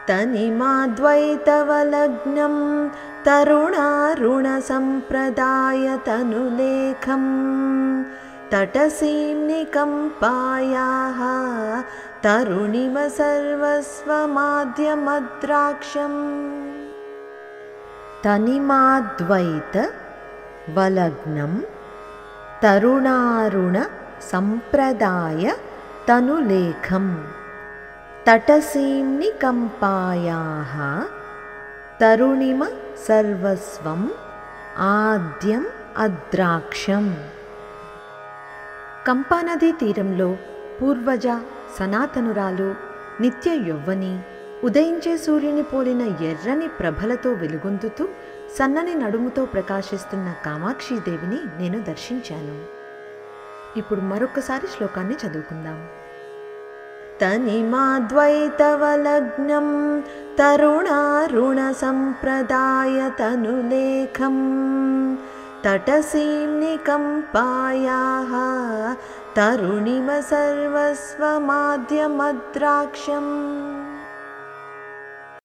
तनिमाद्वैतवलग्नं तरुणारुणसम्प्रदायतनुलेखं तटसीं निकम्पायाः तरुणिम सर्वस्वमाद्यमद्राक्षम्। तनिमाद्वैतवलग्नं तरुणारुणसम्प्रदायतनुलेखं तटसीं निकम्पायाः तरुणिम सर्वस्वम् आद्यम् अद्राक्षम्। కంపానదీ తీరంలో పూర్వజ సనాతనురాలు నిత్య యౌవని ఉదయించే సూర్యుని పోలిన ఎర్రని ప్రభలతో వెలుగొందుతూ సన్నని నడుముతో ప్రకాశిస్తున్న కామాక్షీదేవిని నేను దర్శించాను. ఇప్పుడు మరొకసారి శ్లోకాన్ని చదువుకుందాం. తనిమాద్వైతవలగ్నం తరుణారుణసంప్రదాయతనులేఖం तटसीं निकम्पायाः तरुणिम सर्वस्वमाद्यमद्राक्षम्।